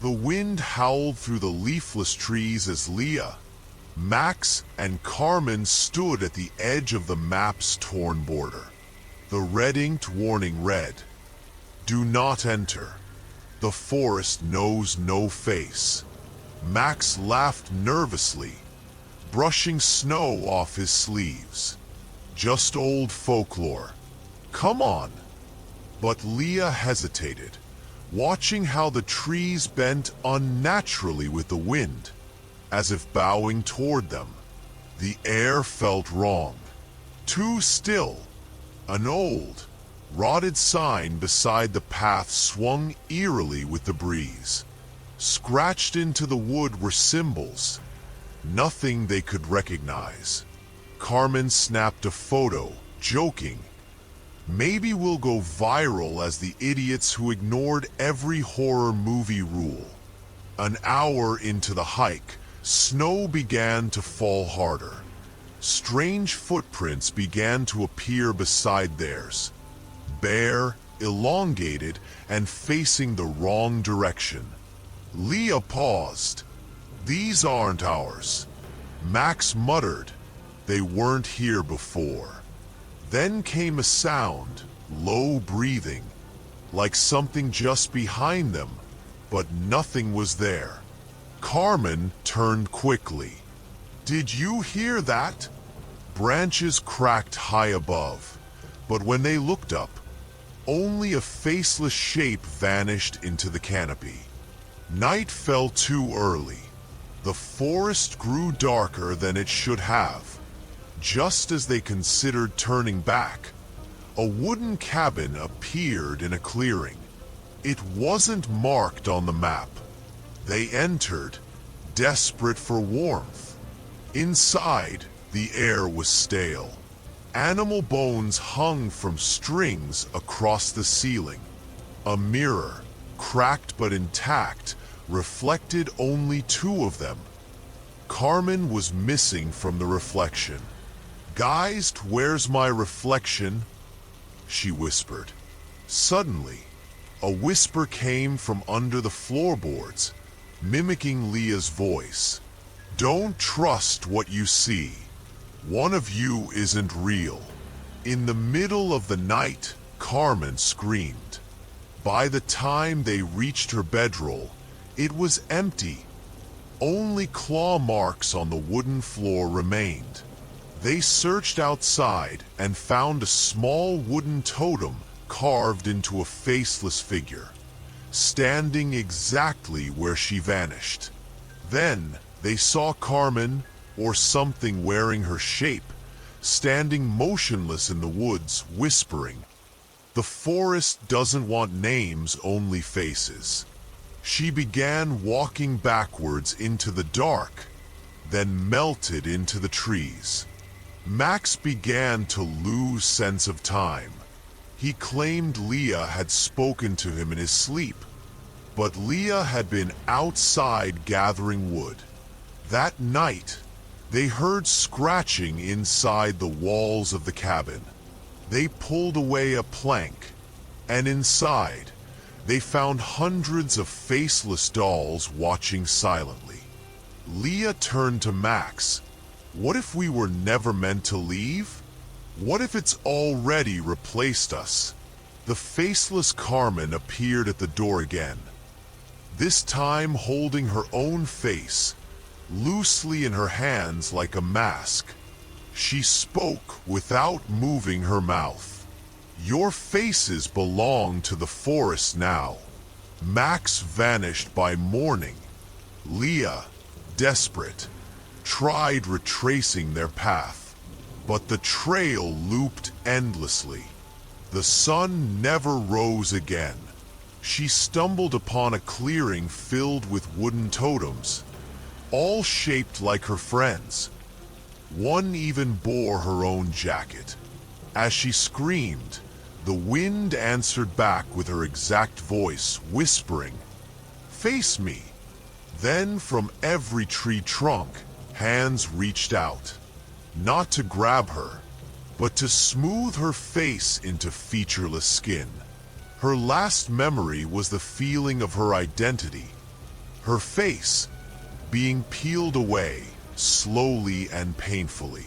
The wind howled through the leafless trees as Leah, Max, and Carmen stood at the edge of the map's torn border. The red inked warning read, "Do not enter. The forest knows no face." Max laughed nervously, brushing snow off his sleeves. "Just old folklore. Come on." But Leah hesitated, watching how the trees bent unnaturally with the wind, as if bowing toward them. The air felt wrong, too still. An old, rotted sign beside the path swung eerily with the breeze. Scratched into the wood were symbols, nothing they could recognize. Carmen snapped a photo, joking, "Maybe we'll go viral as the idiots who ignored every horror movie rule." An hour into the hike, snow began to fall harder. Strange footprints began to appear beside theirs, bare, elongated, and facing the wrong direction. Leah paused. "These aren't ours." Max muttered, "They weren't here before." Then came a sound, low breathing, like something just behind them, but nothing was there. Carmen turned quickly. "Did you hear that?" Branches cracked high above, but when they looked up, only a faceless shape vanished into the canopy. Night fell too early. The forest grew darker than it should have. Just as they considered turning back, a wooden cabin appeared in a clearing. It wasn't marked on the map. They entered, desperate for warmth. Inside, the air was stale. Animal bones hung from strings across the ceiling. A mirror, cracked but intact, reflected only two of them. Carmen was missing from the reflection. "Guys, where's my reflection?" she whispered. Suddenly, a whisper came from under the floorboards, mimicking Leah's voice. "Don't trust what you see. One of you isn't real." In the middle of the night, Carmen screamed. By the time they reached her bedroll, it was empty. Only claw marks on the wooden floor remained. They searched outside and found a small wooden totem carved into a faceless figure, standing exactly where she vanished. Then they saw Carmen, or something wearing her shape, standing motionless in the woods, whispering, "The forest doesn't want names, only faces." She began walking backwards into the dark, then melted into the trees. Max began to lose sense of time. He claimed Leah had spoken to him in his sleep, but Leah had been outside gathering wood. That night, they heard scratching inside the walls of the cabin. They pulled away a plank, and inside, they found hundreds of faceless dolls watching silently. Leah turned to Max. "What if we were never meant to leave? What if it's already replaced us?" The faceless Carmen appeared at the door again, this time holding her own face, loosely in her hands like a mask. She spoke without moving her mouth. "Your faces belong to the forest now." Max vanished by morning. Leah, desperate, tried retracing their path, but the trail looped endlessly. The sun never rose again. She stumbled upon a clearing filled with wooden totems, all shaped like her friends. One even bore her own jacket. As she screamed, the wind answered back with her exact voice, whispering, "Face me." Then from every tree trunk, hands reached out, not to grab her, but to smooth her face into featureless skin. Her last memory was the feeling of her identity, her face being peeled away slowly and painfully.